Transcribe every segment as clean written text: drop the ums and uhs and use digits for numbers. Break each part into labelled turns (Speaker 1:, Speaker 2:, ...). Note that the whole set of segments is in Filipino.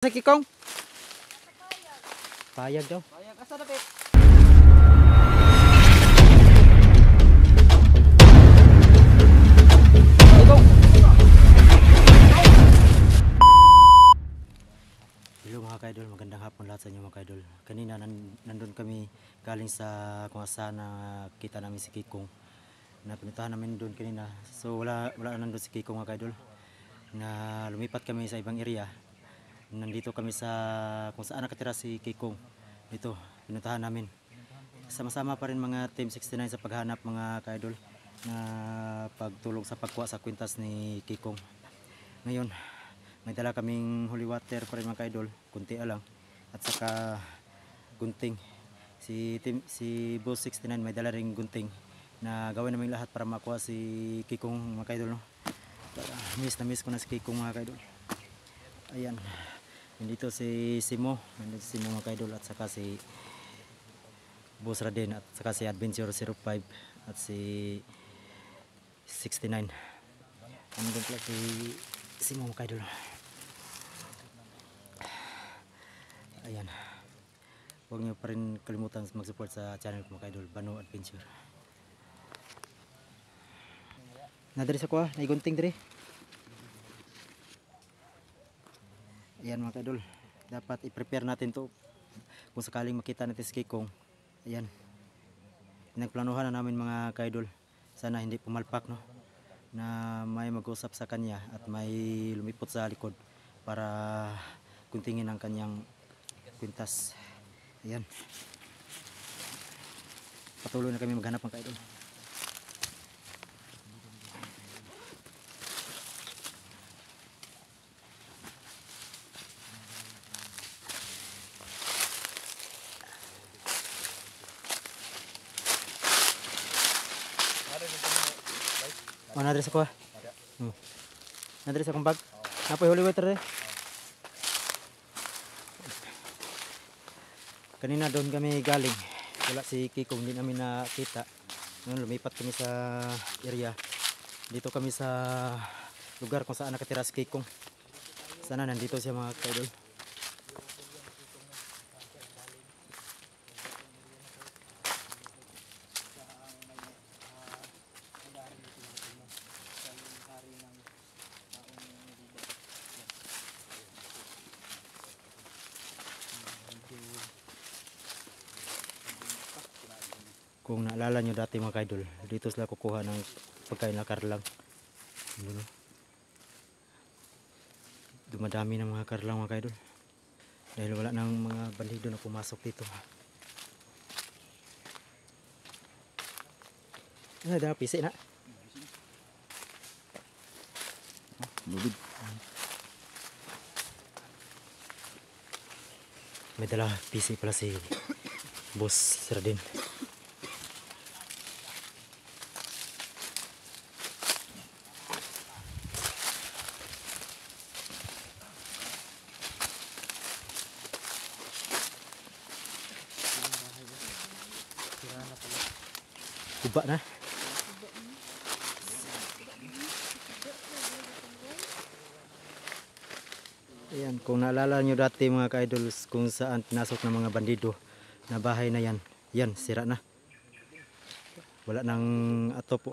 Speaker 1: Sa kikong? Payag daw.
Speaker 2: Payag asa dapit.
Speaker 1: Kikong. Hello mga kaidol, magandang hapon lahat sa inyo mga kaidol. Kanina nandun kami galing sa kung saan na kita namin si Kikong. Napuntahan namin doon kanina. So wala nandun si Kikong mga kaidol. Na lumipat kami sa ibang area. Nandito kami sa kung saan nakatira si Kikong. Dito, pinuntahan namin. Sama-sama pa rin mga Team 69 sa paghanap mga kaidol na pagtulong sa pagkuha sa kwintas ni Kikong. Ngayon, may dala kaming holy water pa rin mga kaidol, kunti lang. At saka gunting. Si Boss 69 may dala ring gunting na gawin namin lahat para makuha si Kikong mga kaidol. No? Miss na miss ko na si Kikong mga kaidol. Ayan. Nandito si Simo, nandito si Simo mga kaidol at saka si Boss Raden at saka si Adventure 05 at si 69. Nandito pala si Simo mga kaidol. Ayan. Huwag niyo pa rin kalimutan mag-support sa channel ko mga kaidol, Bano Adventure. Nadiri sa kuha, naigunting diri. Ayan mga kaidol, dapat i-prepare natin to kung sakaling makita natin si Kikong. Ayan, nagplanuhan na namin mga kaidol, sana hindi pumalpak, no? Na may mag-usap sa kanya at may lumipot sa likod para kuntingin ang kanyang kwintas. Ayan, patuloy na kami maghanap mga kaidol. Oh, nadiri sa kuha. Nadiri sa kong bag. Napoy holy water eh. Kanina doon kami galing. Wala si Kikong, hindi namin nakita. Noon lumipat kami sa area. Dito kami sa lugar kung saan nakatira si Kikong. Sana nandito siya mga kaidol. Kung naalala nyo dati mga kaidol, dito sila kukuha ng pagkain na karlang. Dumadami ng mga karlang mga kaidol. Dahil wala nang mga bandido na pumasok dito. Ano daw, pisi na? Lubid. May dala pisi pala si Boss Raden. Kuba na. Ayan, kung naalala nyo dati mga ka-idol kung saan pinasok ng mga bandido na bahay na yan. Yan, sira na. Wala nang ato po.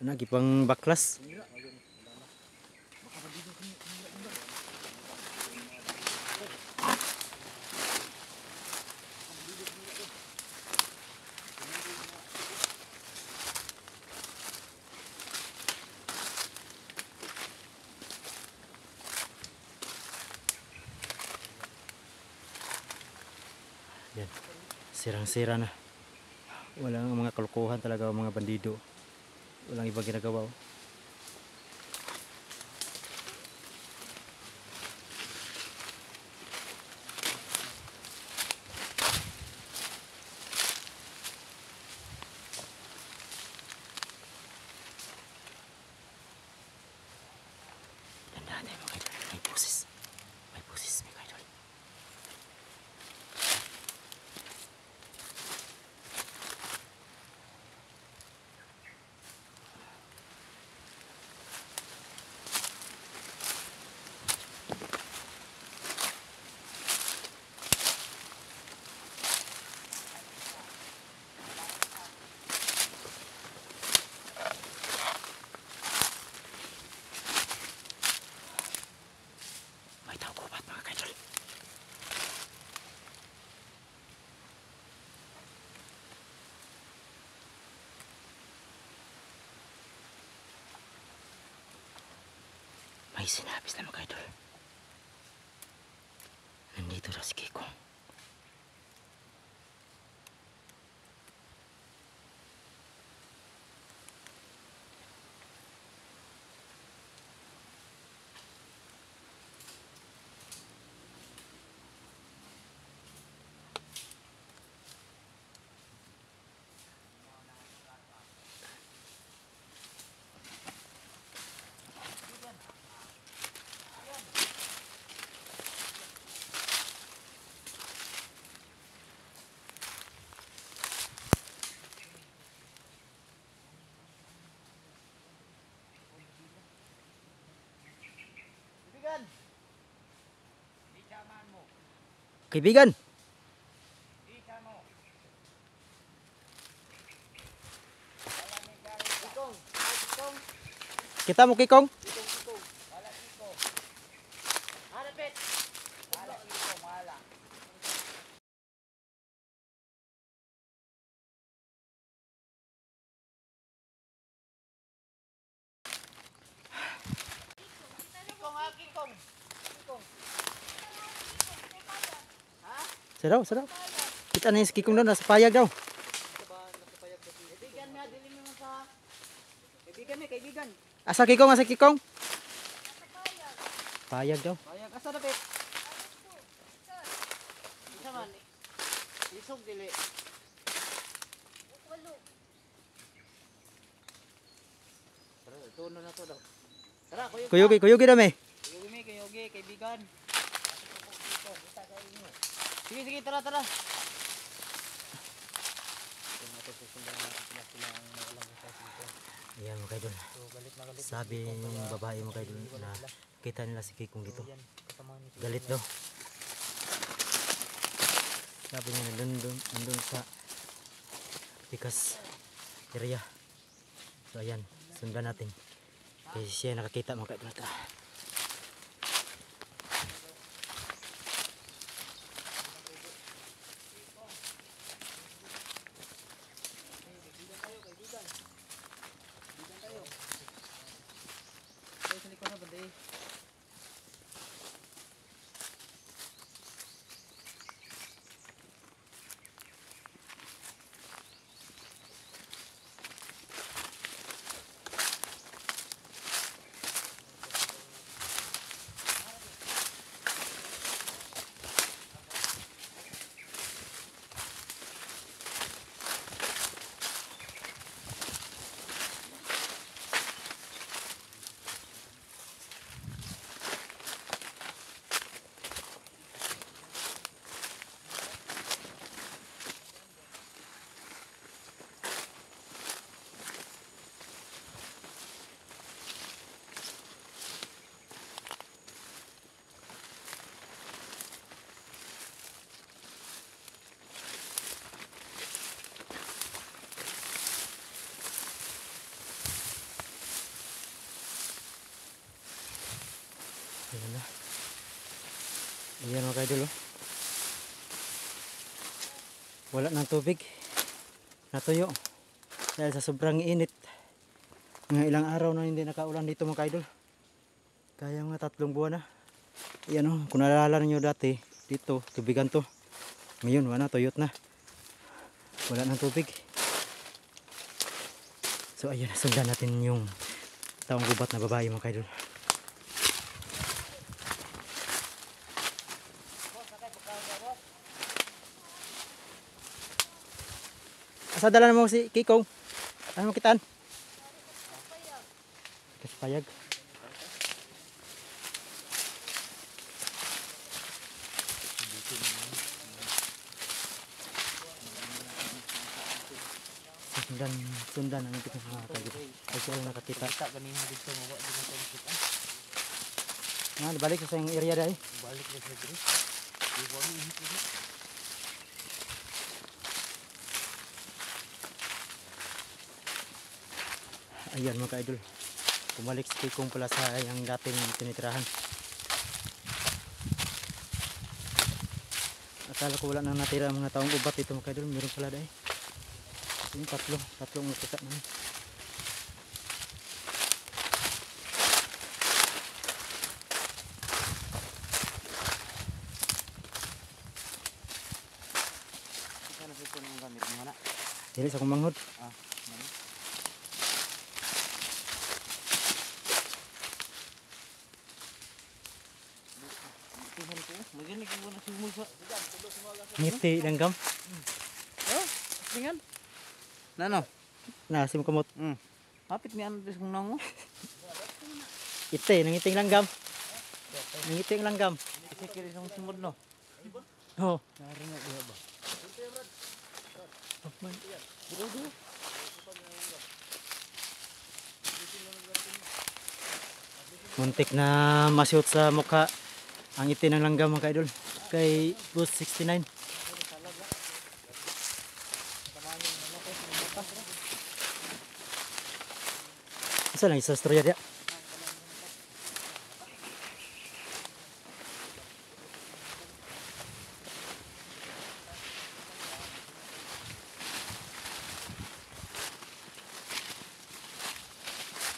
Speaker 1: Nagipang baklas. Yan. Sirang-sira na. Walang mga kalukuhan talaga ang mga bandido. Walang iba ginagawa. Tandaan tayo mga idol. May pusis. May pusis mga idol. May sinabi na mga idol. Nandito daw si Kikong. Kaibigan! Kita mo Kikong? Saraw, saraw. Kita na yung si Kikong daw, nasa payag daw.
Speaker 2: Kaibigan nga, dili mo sa... Kaibigan niya, kaibigan.
Speaker 1: Asa Kikong, asa Kikong? Payag daw.
Speaker 2: Bayag, asa na, Pet? Isa man, isog dili. Tara, tuno na to daw. Tara,
Speaker 1: Kuyugi, kuyugi daw may.
Speaker 2: Kuyugi, kaibigan. Sige, sige, tara, tara.
Speaker 1: Ayan mga kaidol. Sabi ng babae mga kaidol na kita nila si Kikong dito. Galit daw. Sabi niya nandun sa Pikas area. So ayan, sundan natin. Kasi siya nakakita mga kaidol. Ayan na. Ayan mga kaidol, oh. Wala ng tubig. Natuyo. Dahil sa sobrang init. Mga ilang araw na hindi nakaulan dito mga kaidol. Kaya mga 3 buwan na. Ayan, oh. Kung naalala niyo dati, dito, tubigan to. Ngayon, wala, tuyot na. Wala ng tubig. So ayan, sundan natin yung taong gubat na babae mga kaidol. Asa dala mo si Kikong? Ano mo kitaan? Kasi payag. Sundan ang kita mga kaidol. Ay siya lang nakakita. Balik sa yung area dahil.
Speaker 2: Balik na sa diri.
Speaker 1: Ayan mga kaidol. Bumalik si Kikong pala sa yung dating tinitirahan. Akala ko wala nang natira ang mga taong ubat dito mga kaidol. Meron pala dahil. Yung tatlong nakita namin. Dili sa kumanghod.
Speaker 2: Ah, mali. Tuhan ko. Magaling ko na sumusa.
Speaker 1: Ngiti langgam.
Speaker 2: Oh, tingnan. Nano?
Speaker 1: Na sim kamot.
Speaker 2: Hapit ni ano des kung nango.
Speaker 1: Ite nangiting langgam. Nangiting langgam.
Speaker 2: Kasi kiri sa sumod no.
Speaker 1: Oh.
Speaker 2: Nari nga diha ba?
Speaker 1: Hapman. Muntik na masyot sa mukha ang iti ng langgam mga kaidol. Kay Bus 69. Isa lang isa storya dia.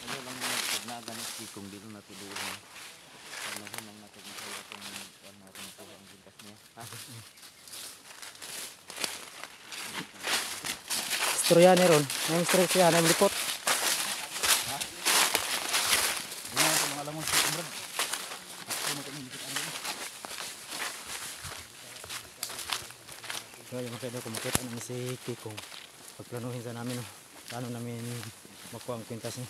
Speaker 2: Ano lang nagnagan si kung dito natuluhan. Ano ko nang natugmay kung ano rin po ang gintas niya.
Speaker 1: Storya ni ron. May storya siya na lipot.
Speaker 2: Ano ko mga lamon sa kumrad. Ano ko nang ano.
Speaker 1: So yung mga kaidol kung makita namin si Kikong. Pagplanuhin sa namin. Paano namin makuha ang kwintas niya.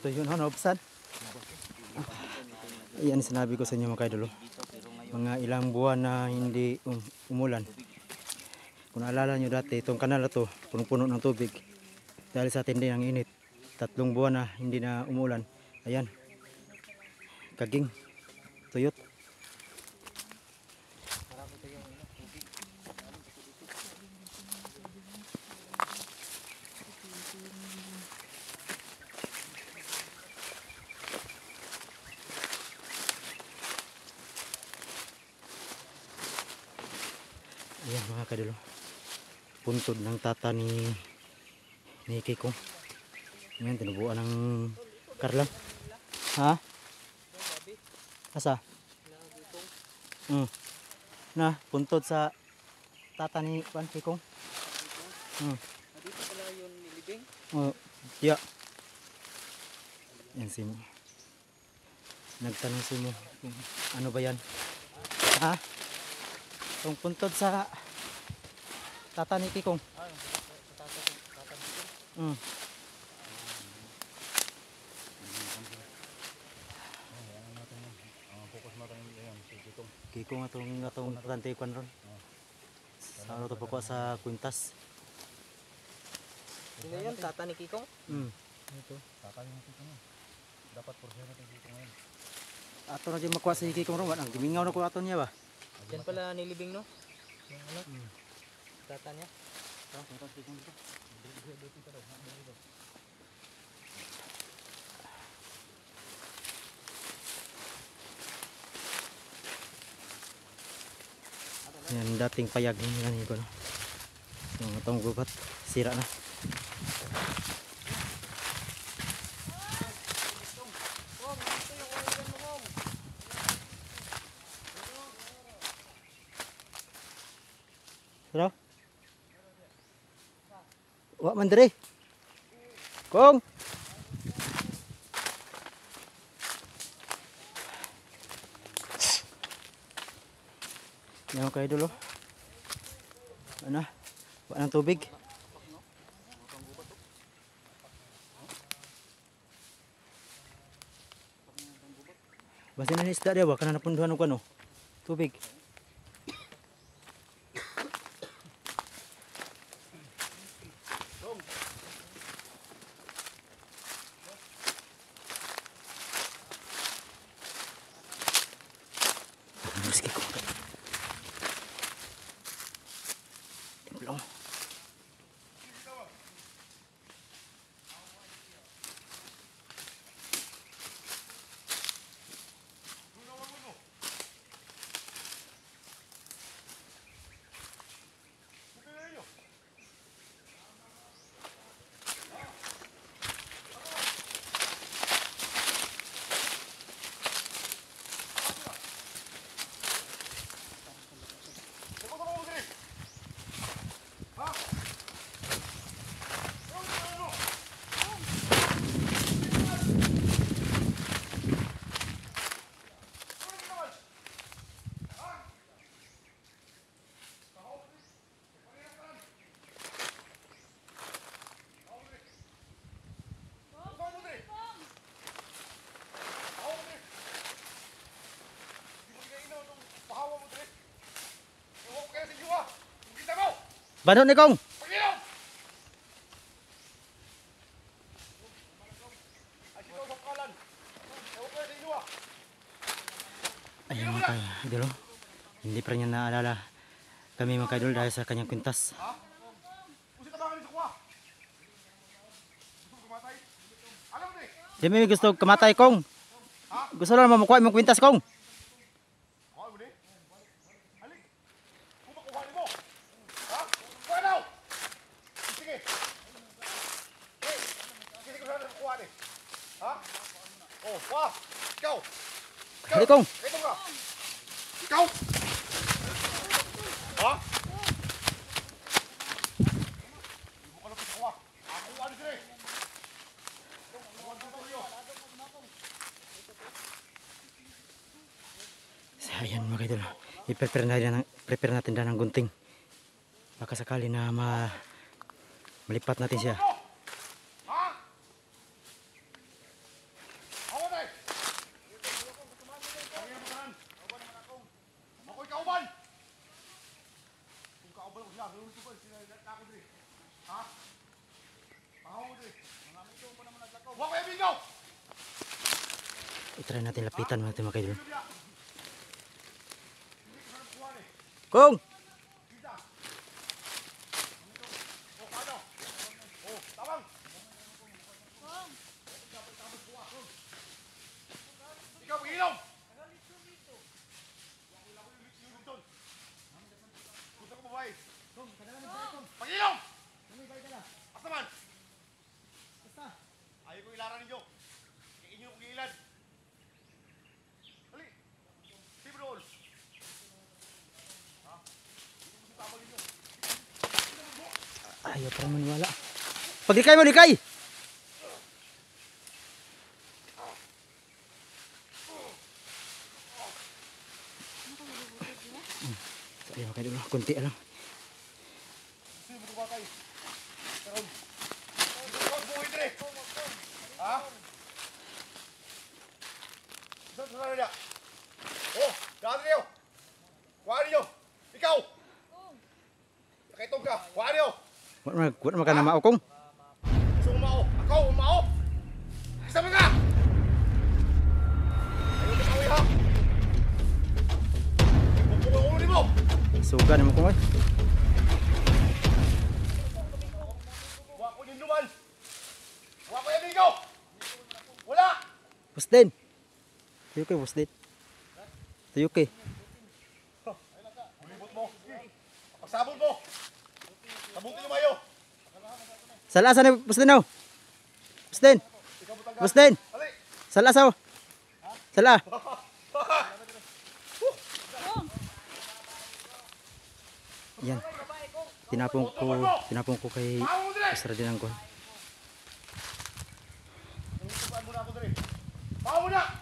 Speaker 1: Ito yun, naubsan. Ayan sinabi ko sa inyo mga kaidol. Mga ilang buwan na hindi umulan. Kung naalala nyo dati, itong kanal na to, punong-puno ng tubig. Dahil sa tindi ng init, 3 buwan na hindi na umulan. Ayan, kaging, tuyot. Ayan mga kadilo, puntod ng tata ni Kikong. Ayan, tinubuan ng Carla. Ha? Asa? Na, puntod sa tata ni Kikong.
Speaker 2: Dito pala yun nilibing.
Speaker 1: Yeah. Yan si mo. Nagtanong si mo kung ano ba yan? Ha? Itong puntod sa tata ni Kikong. Kikong atong tantikwan ron. Sa ano to po sa kwintas.
Speaker 2: Sino yun? Tata ni Kikong?
Speaker 1: Ito.
Speaker 2: Tata ni Kikong. Dapat porsyento ng Kikong ngayon.
Speaker 1: Ato na dyan makuha si Kikong ron. Ang gimingaw na ko ato niya ba?
Speaker 2: Diyan pala nilibing no? Yung ano? Tata niya?
Speaker 1: Yan dating payag ni ko. Yung itong gubat sira na. Sira? Wa man diri. Kong. Yan kayo dulo. Ano? Wa ng tubig. Basta na isda dia ba kana napunduhan og ano? Tubig. Sige ko. Belum. Banot ni kong.
Speaker 3: Pag-ilong! Ay, sino sa kalan? Ewan ko sa inyo ah.
Speaker 1: Ayan mga ka-idol. Oh. Hindi pa rin niya naalala kami mga ka-idol dahil sa kanyang kwintas.
Speaker 3: Gusto ka ba kami sa kuha? Gusto mo kumatay? Alam mo eh.
Speaker 1: Di may gusto kamatay kong. Gusto lang mamukuha mong kwintas kong.
Speaker 3: Kuha mo ni? Alik! Kung makuha mo! Ha? Kuha daw! Sige! Sige ko sana kuha ni. Ha? Oh, kuha! Ikaw!
Speaker 1: Hali kong.
Speaker 3: Ito ka! Ikaw! Ha? Hindi mo ka lang kuha. Ako ano sila eh.
Speaker 1: So, ayan mga ka-idol. I-prepare natin na ng gunting. Baka sakali na malipat natin siya.
Speaker 3: Ha? Ako na eh! Ako'y kauban! Kung kauban ako sila, gawin ko sila ako diri. Ha? Pahaw mo diri. Huwag ko yung bingaw!
Speaker 1: I-try natin lapitan mga ka-idol. Kong!
Speaker 3: Oh, paano? Oh, tabang! Ikaw, pag-ilong! Gusto ko babae. Pag-ilong! Asa man? Ayaw ko ilaran ninyo. Kaya inyo kong ilan. Hali! Steve Roll!
Speaker 1: Ayaw pa naman wala. Paglikay mo, likay! So, ayaw kayo dulu. Kunti lang.
Speaker 3: Sino mo tumatay? Pero, huwag mo itri! Ha? Saan sa niya? Oh, daan niyo! Kuhaan niyo! Ikaw! Nakitong ka! Kuhaan niyo!
Speaker 1: Wala ka na mao kong.
Speaker 3: Gusto umao! Ako, umao! Isama ka! Ayaw ka mawi ha! Pupunga mo!
Speaker 1: Suga naman kong ay.
Speaker 3: Huwag ko ninduman! Huwag ko yung amigo! Wala!
Speaker 1: Pusden. Tuyo kay pusden. Tuyo kay.
Speaker 3: Bulibot mo! Pagsabot mo! Sabutin niyo mayo!
Speaker 1: Sala sa ni pusden now. Pusden.
Speaker 3: Ikaw butang
Speaker 1: Pusden.
Speaker 3: Hali!
Speaker 1: Sala sa. Sala. Yan. Tinapong ko kay
Speaker 3: Pahaw mo dire!
Speaker 1: Ferdinand ko.
Speaker 3: Tupaan mo na ako dire! Pahaw mo na!